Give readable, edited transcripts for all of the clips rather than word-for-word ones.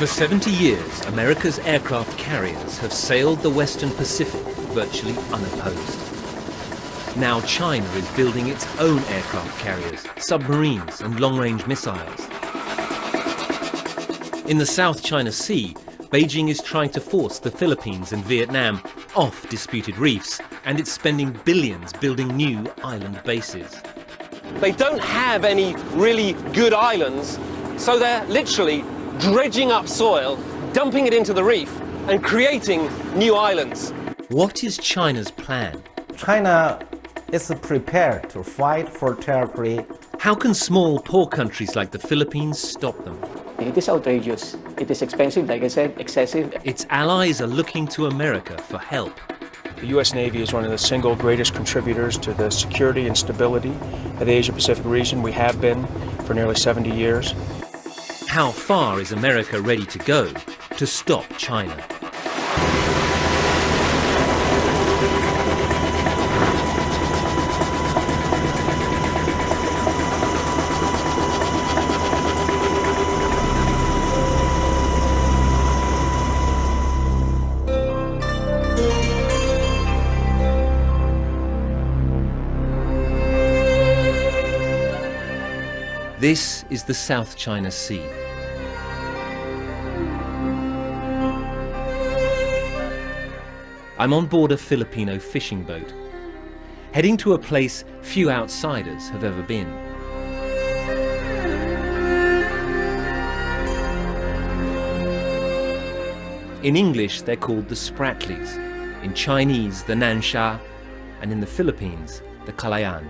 For 70 years, America's aircraft carriers have sailed the Western Pacific virtually unopposed. Now China is building its own aircraft carriers, submarines and long-range missiles. In the South China Sea, Beijing is trying to force the Philippines and Vietnam off disputed reefs, and it's spending billions building new island bases. They don't have any really good islands, so they're literally dredging up soil, dumping it into the reef and creating new islands. What is China's plan? China is prepared to fight for territory. How can small, poor countries like the Philippines stop them? It is outrageous. It is expensive, like I said, excessive. Its allies are looking to America for help. The U.S. Navy is one of the single greatest contributors to the security and stability of the Asia-Pacific region. We have been for nearly 70 years. How far is America ready to go to stop China? This is the South China Sea. I'm on board a Filipino fishing boat, heading to a place few outsiders have ever been. In English, they're called the Spratlys, in Chinese, the Nansha, and in the Philippines, the Kalayaan.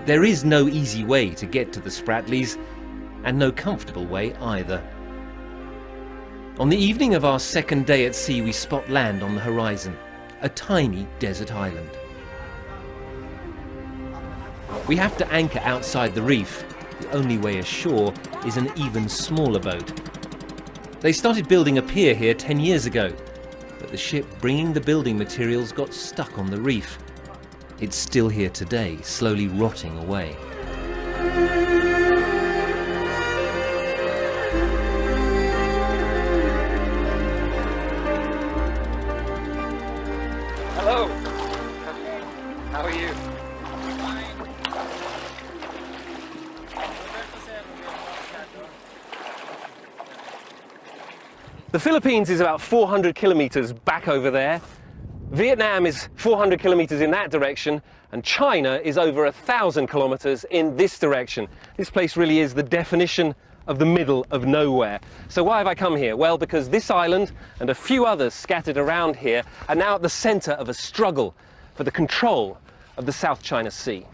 There is no easy way to get to the Spratlys, and no comfortable way either. On the evening of our second day at sea, we spot land on the horizon, a tiny desert island. We have to anchor outside the reef. The only way ashore is an even smaller boat. They started building a pier here 10 years ago, but the ship bringing the building materials got stuck on the reef. It's still here today, slowly rotting away. Hello. How are you? The Philippines is about 400 kilometers back over there. Vietnam is 400 kilometers in that direction, and China is over 1,000 kilometers in this direction. This place really is the definition of the middle of nowhere. So why have I come here? Well, because this island and a few others scattered around here are now at the center of a struggle for the control of the South China Sea.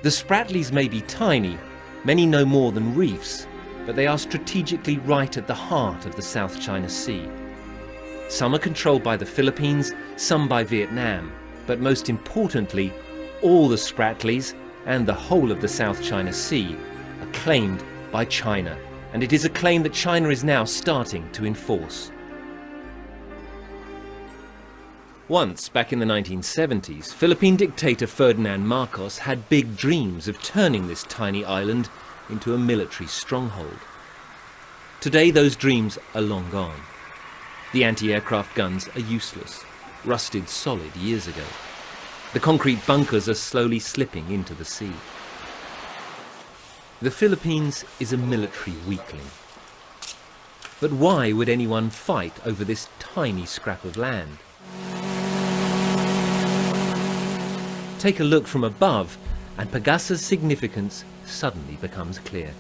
The Spratlys may be tiny, many no more than reefs, but they are strategically right at the heart of the South China Sea. Some are controlled by the Philippines, some by Vietnam, but most importantly, all the Spratlys and the whole of the South China Sea are claimed by China, and it is a claim that China is now starting to enforce. Once, back in the 1970s, Philippine dictator Ferdinand Marcos had big dreams of turning this tiny island into a military stronghold. Today those dreams are long gone. The anti-aircraft guns are useless, rusted solid years ago. The concrete bunkers are slowly slipping into the sea. The Philippines is a military weakling. But why would anyone fight over this tiny scrap of land? Take a look from above, and Pagasa's significance suddenly becomes clear.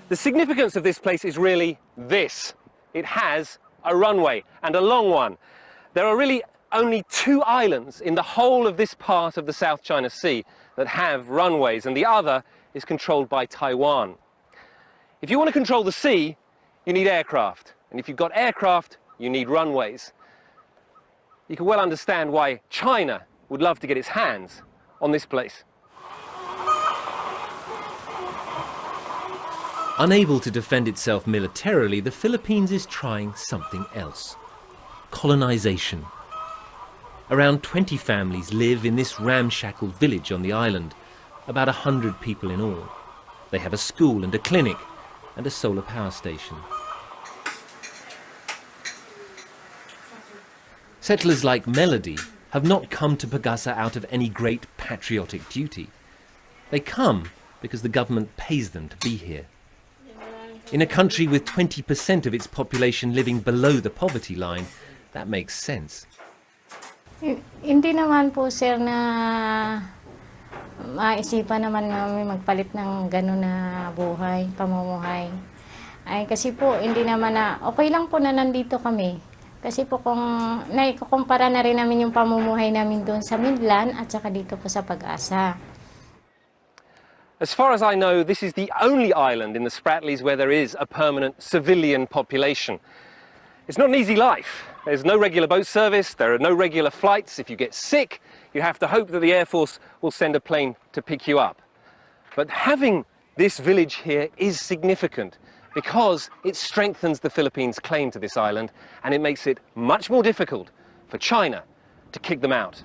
The significance of this place is really this. It has a runway, and a long one. There are really only 2 islands in the whole of this part of the South China Sea that have runways, and the other is controlled by Taiwan. If you want to control the sea, you need aircraft, and if you've got aircraft, you need runways. You can well understand why China would love to get its hands on this place. Unable to defend itself militarily, the Philippines is trying something else: colonization. Around 20 families live in this ramshackle village on the island, about 100 people in all. They have a school and a clinic and a solar power station. Settlers like Melody have not come to Pagasa out of any great patriotic duty. They come because the government pays them to be here. In a country with 20% of its population living below the poverty line, that makes sense. Hindi naman po sir na maisipan naman namin magpalit ng gano'n na buhay, pamumuhay. Ay kasi po hindi naman na okay lang po na nandito kami. Kasi po kung naikukumpara na rin namin yung pamumuhay namin doon sa Midland at saka dito po sa Pag-asa. As far as I know, this is the only island in the Spratlys where there is a permanent civilian population. It's not an easy life. There's no regular boat service, there are no regular flights. If you get sick, you have to hope that the Air Force will send a plane to pick you up. But having this village here is significant because it strengthens the Philippines' claim to this island and it makes it much more difficult for China to kick them out.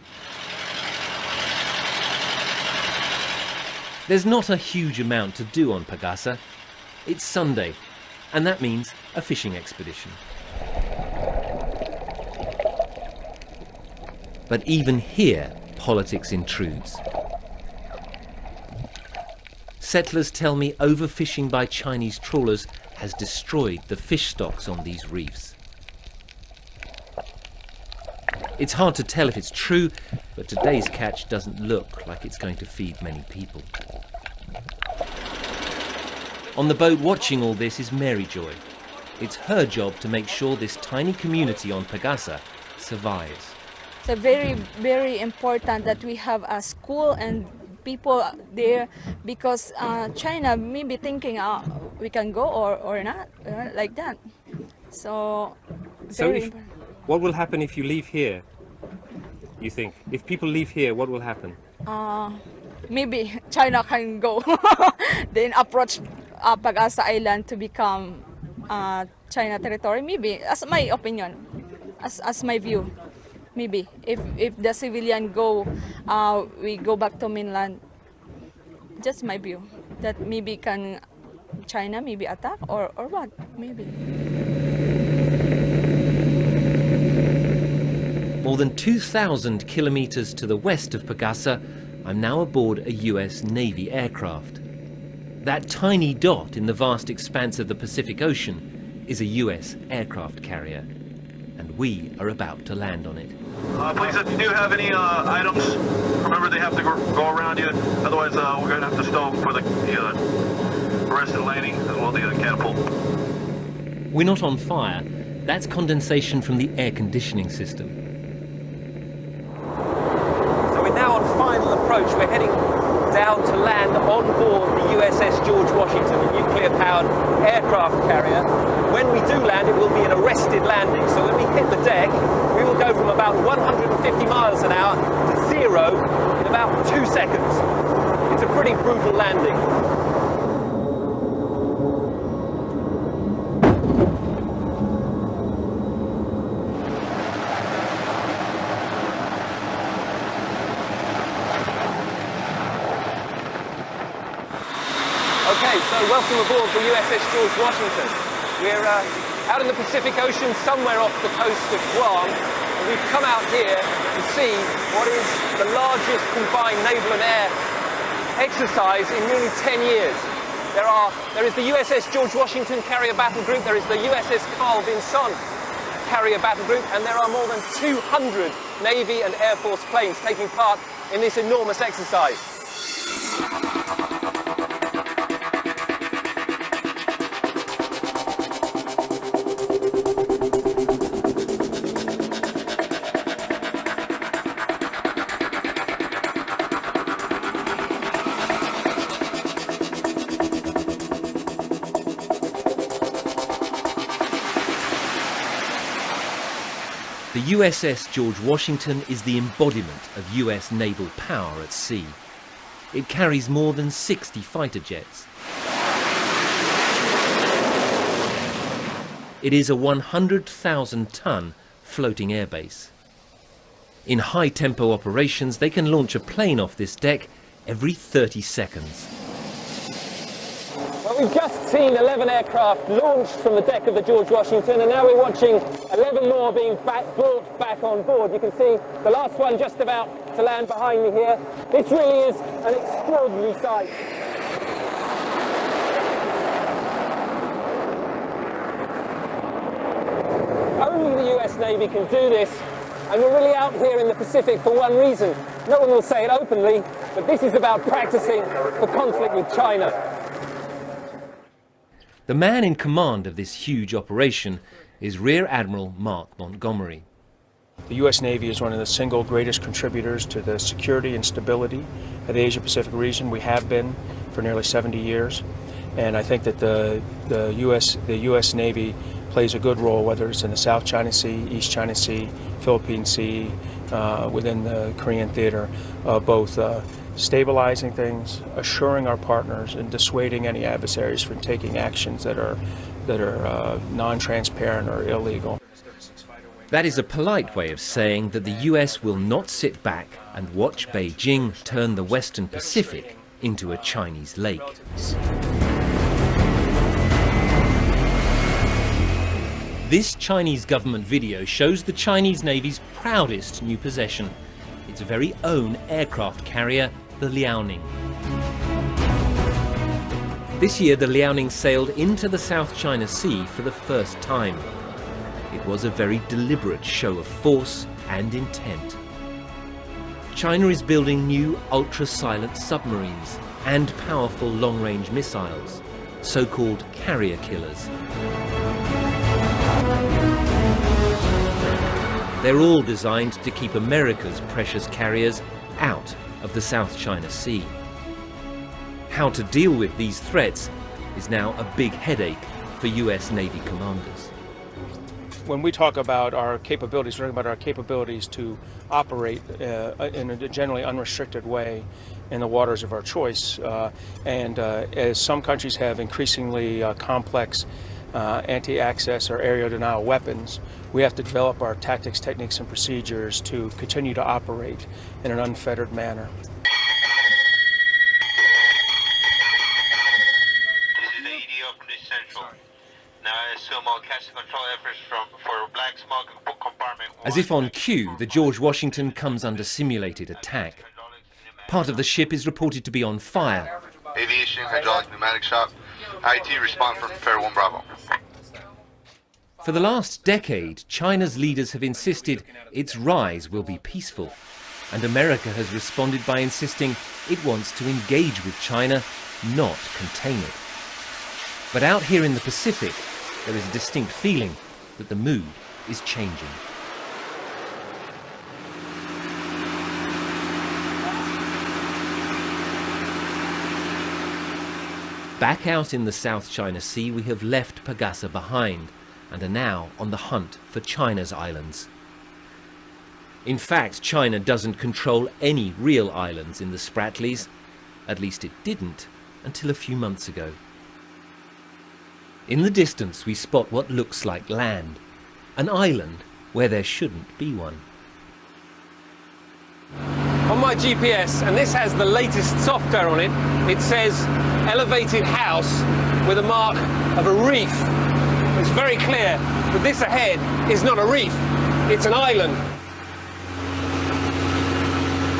There's not a huge amount to do on Pagasa. It's Sunday, and that means a fishing expedition. But even here, politics intrudes. Settlers tell me overfishing by Chinese trawlers has destroyed the fish stocks on these reefs. It's hard to tell if it's true, but today's catch doesn't look like it's going to feed many people. On the boat watching all this is Mary Joy. It's her job to make sure this tiny community on Pagasa survives. It's very, very important that we have a school and people there because China may be thinking we can go or not, like that. So what will happen if you leave here, you think? If people leave here, what will happen? Maybe China can go, then approach Pag-asa Island to become China territory. Maybe, as my opinion, as my view. Maybe if the civilian go, we go back to mainland. Just my view that maybe can China maybe attack or what maybe. More than 2,000 kilometers to the west of Pagasa, I'm now aboard a US Navy aircraft. That tiny dot in the vast expanse of the Pacific Ocean is a US aircraft carrier, and we are about to land on it. Please, if you do have any items, remember they have to go around you. Otherwise, we're going to have to stow for the arrest and landing, as well as the catapult. We're not on fire. That's condensation from the air conditioning system. So we're now on final approach. We're heading down to land on board the USS George Washington, a nuclear-powered aircraft carrier. When we do land, it will be an arrested landing. So when we hit the deck, we will go from about 150 miles an hour to 0 in about 2 seconds. It's a pretty brutal landing. Okay, so welcome aboard the USS George Washington. We're out in the Pacific Ocean, somewhere off the coast of Guam, and we've come out here to see what is the largest combined naval and air exercise in nearly 10 years. There is the USS George Washington Carrier Battle Group, there is the USS Carl Vinson Carrier Battle Group, and there are more than 200 Navy and Air Force planes taking part in this enormous exercise. The USS George Washington is the embodiment of US naval power at sea. It carries more than 60 fighter jets. It is a 100,000-ton floating airbase. In high-tempo operations, they can launch a plane off this deck every 30 seconds. Well, we've just seen 11 aircraft launched from the deck of the George Washington, and now we're watching 11 more being brought back on board. You can see the last one just about to land behind me here. This really is an extraordinary sight. Only the US Navy can do this, and we're really out here in the Pacific for one reason. No one will say it openly, but this is about practicing for conflict with China. The man in command of this huge operation is Rear Admiral Mark Montgomery. The U.S. Navy is one of the single greatest contributors to the security and stability of the Asia-Pacific region. We have been for nearly 70 years, and I think that the U.S. Navy plays a good role, whether it's in the South China Sea, East China Sea, Philippine Sea, within the Korean theater, both stabilizing things, assuring our partners, and dissuading any adversaries from taking actions that are non-transparent or illegal. That is a polite way of saying that the US will not sit back and watch Beijing turn the Western Pacific into a Chinese lake. This Chinese government video shows the Chinese Navy's proudest new possession, its very own aircraft carrier, the Liaoning. This year the Liaoning sailed into the South China Sea for the first time. It was a very deliberate show of force and intent. China is building new ultra-silent submarines and powerful long-range missiles, so-called carrier killers. They're all designed to keep America's precious carriers out of the South China Sea. How to deal with these threats is now a big headache for US Navy commanders. When we talk about our capabilities, we're talking about our capabilities to operate in a generally unrestricted way in the waters of our choice. As some countries have increasingly complex anti-access or area denial weapons, we have to develop our tactics, techniques, and procedures to continue to operate in an unfettered manner. This is the EDO from the Central. Now I assume all catch control efforts for black smoke compartment. As if on cue, the George Washington comes under simulated attack. Part of the ship is reported to be on fire. Aviation, hydraulic, pneumatic shop. IT respond from Fair 1 Bravo. For the last decade, China's leaders have insisted its rise will be peaceful, and America has responded by insisting it wants to engage with China, not contain it. But out here in the Pacific, there is a distinct feeling that the mood is changing. Back out in the South China Sea, we have left Pagasa behind and are now on the hunt for China's islands. In fact, China doesn't control any real islands in the Spratlys. At least it didn't until a few months ago. In the distance, we spot what looks like land, an island where there shouldn't be one. On my GPS, and this has the latest software on it, it says elevated house with a mark of a reef. It's very clear that this ahead is not a reef, it's an island.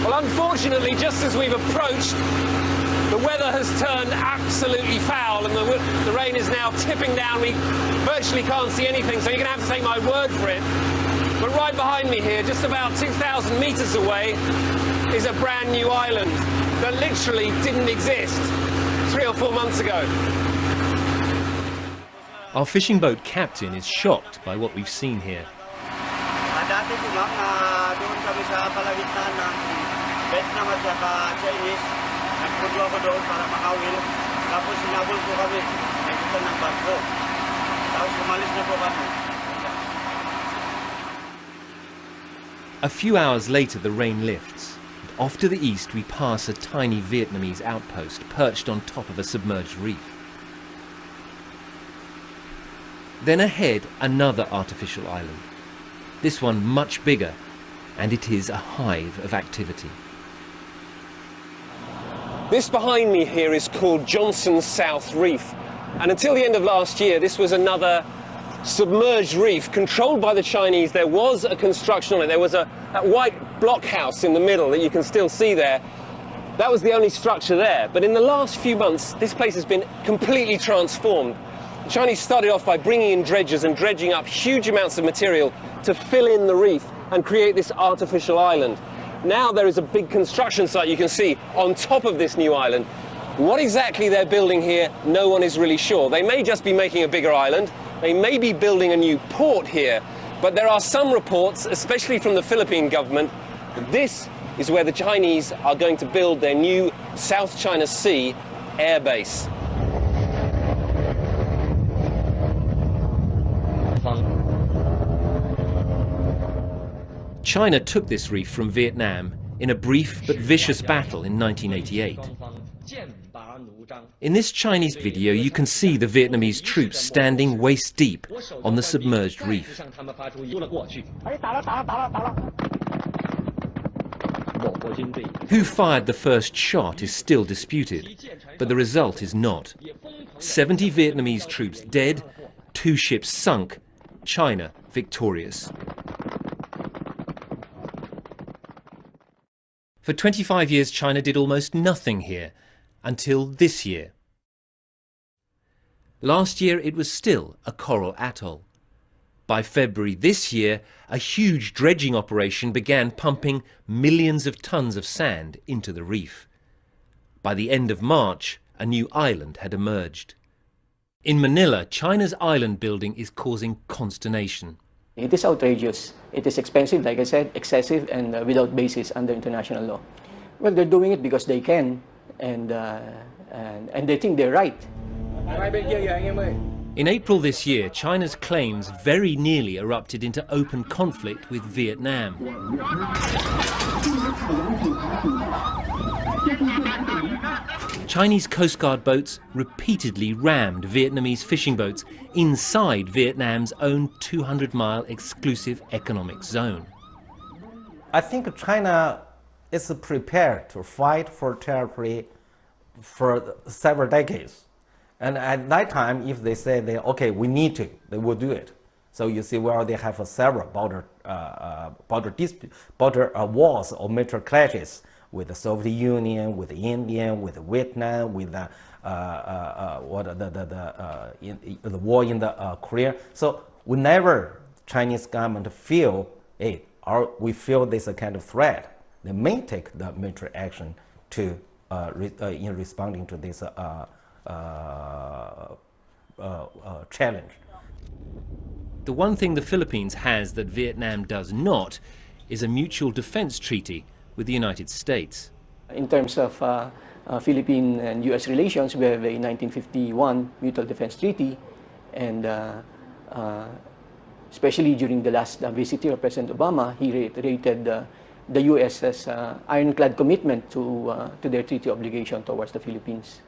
Well, unfortunately, just as we've approached, the weather has turned absolutely foul and the rain is now tipping down. We virtually can't see anything, so you're going to have to take my word for it. But right behind me here, just about 2,000 meters away, is a brand new island that literally didn't exist 3 or 4 months ago. Our fishing boat captain is shocked by what we've seen here. Dati po ma'am, doon kami sa palagitnaan ng Vietnam at saka Chinese. Nagpundo ako doon para makawil. Tapos sinabol po kami. Nakita ng barko. Tapos umalis na po kami. A few hours later, the rain lifts. Off to the east, we pass a tiny Vietnamese outpost perched on top of a submerged reef. Then ahead, another artificial island. This one much bigger, and it is a hive of activity. This behind me here is called Johnson's South Reef, and until the end of last year this was another submerged reef controlled by the Chinese. There was a construction on it. There was that white blockhouse in the middle that you can still see there. That was the only structure there, but in the last few months this place has been completely transformed. The Chinese started off by bringing in dredgers and dredging up huge amounts of material to fill in the reef and create this artificial island. Now there is a big construction site you can see on top of this new island. What exactly they're building here, no one is really sure. They may just be making a bigger island, they may be building a new port here, but there are some reports, especially from the Philippine government, that this is where the Chinese are going to build their new South China Sea air base. China took this reef from Vietnam in a brief but vicious battle in 1988. In this Chinese video, you can see the Vietnamese troops standing waist deep on the submerged reef. Who fired the first shot is still disputed, but the result is not. 70 Vietnamese troops dead, 2 ships sunk, China victorious. For 25 years, China did almost nothing here, until this year. Last year, it was still a coral atoll. By February this year, a huge dredging operation began pumping millions of tons of sand into the reef. By the end of March, a new island had emerged. In Manila, China's island building is causing consternation. It is outrageous. It is expensive, like I said, excessive, and without basis under international law. Well, they're doing it because they can, and they think they're right. In April this year, China's claims very nearly erupted into open conflict with Vietnam. Chinese Coast Guard boats repeatedly rammed Vietnamese fishing boats inside Vietnam's own 200-mile exclusive economic zone. I think China is prepared to fight for territory for several decades. And at that time, if they say, okay, we need to, they will do it. So you see, well, they have several border wars or military clashes with the Soviet Union, with India, with Vietnam, with the war in the Korea. So whenever Chinese government feel, hey, we feel this kind of threat, they may take the military action to in responding to this challenge. The one thing the Philippines has that Vietnam does not is a mutual defense treaty with the United States. In terms of Philippine and U.S. relations, we have a 1951 Mutual Defense Treaty, and especially during the last visit here of President Obama, he reiterated the U.S.'s ironclad commitment to their treaty obligation towards the Philippines.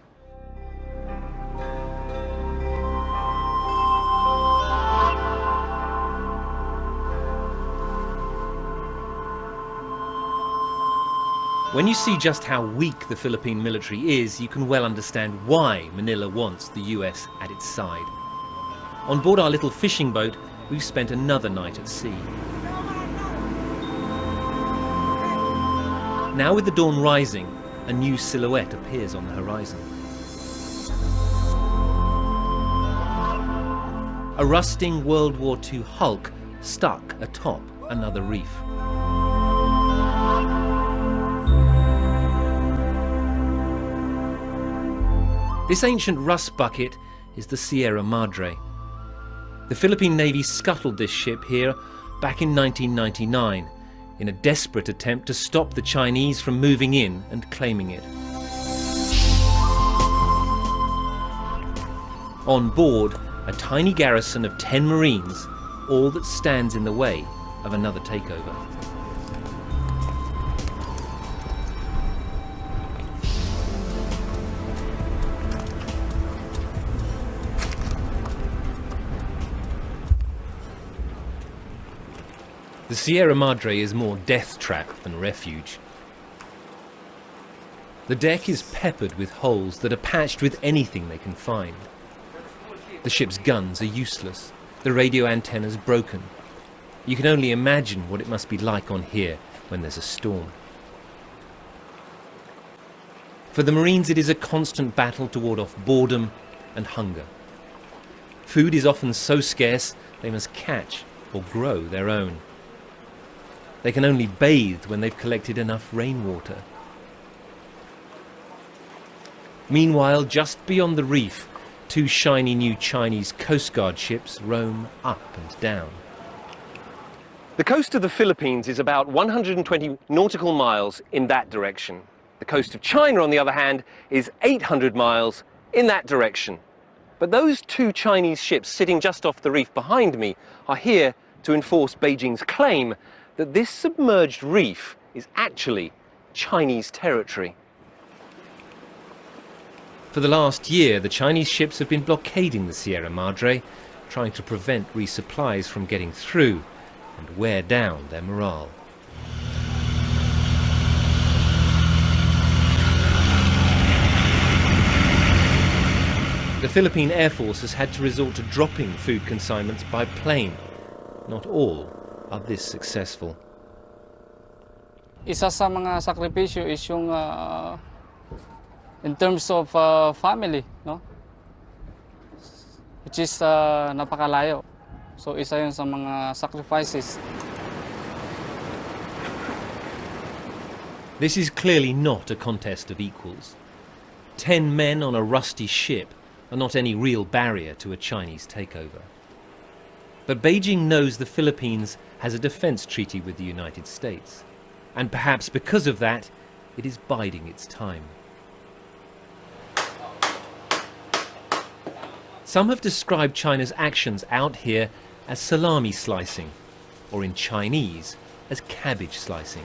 When you see just how weak the Philippine military is, you can well understand why Manila wants the US at its side. On board our little fishing boat, we've spent another night at sea. Now with the dawn rising, a new silhouette appears on the horizon. A rusting World War II hulk stuck atop another reef. This ancient rust bucket is the Sierra Madre. The Philippine Navy scuttled this ship here back in 1999 in a desperate attempt to stop the Chinese from moving in and claiming it. On board, a tiny garrison of 10 Marines, all that stands in the way of another takeover. The Sierra Madre is more death trap than refuge. The deck is peppered with holes that are patched with anything they can find. The ship's guns are useless, the radio antennas broken. You can only imagine what it must be like on here when there's a storm. For the Marines, it is a constant battle to ward off boredom and hunger. Food is often so scarce they must catch or grow their own. They can only bathe when they've collected enough rainwater. Meanwhile, just beyond the reef, two shiny new Chinese Coast Guard ships roam up and down. The coast of the Philippines is about 120 nautical miles in that direction. The coast of China, on the other hand, is 800 miles in that direction. But those two Chinese ships sitting just off the reef behind me are here to enforce Beijing's claim that this submerged reef is actually Chinese territory. For the last year, the Chinese ships have been blockading the Sierra Madre, trying to prevent resupplies from getting through and wear down their morale. The Philippine Air Force has had to resort to dropping food consignments by plane. Not all are this successful. Isa sa mga sakripisyo is yung in terms of family, no? Which is napakalayo. So isa yun sa mga sacrifices. This is clearly not a contest of equals. 10 men on a rusty ship are not any real barrier to a Chinese takeover. But Beijing knows the Philippines has a defense treaty with the United States, and perhaps because of that, it is biding its time. Some have described China's actions out here as salami slicing, or in Chinese, as cabbage slicing.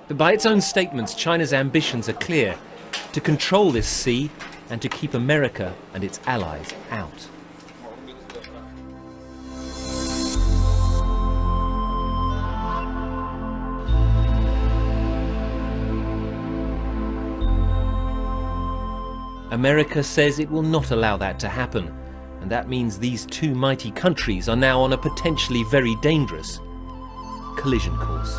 But by its own statements, China's ambitions are clear: to control this sea and to keep America and its allies out. America says it will not allow that to happen, and that means these two mighty countries are now on a potentially very dangerous collision course.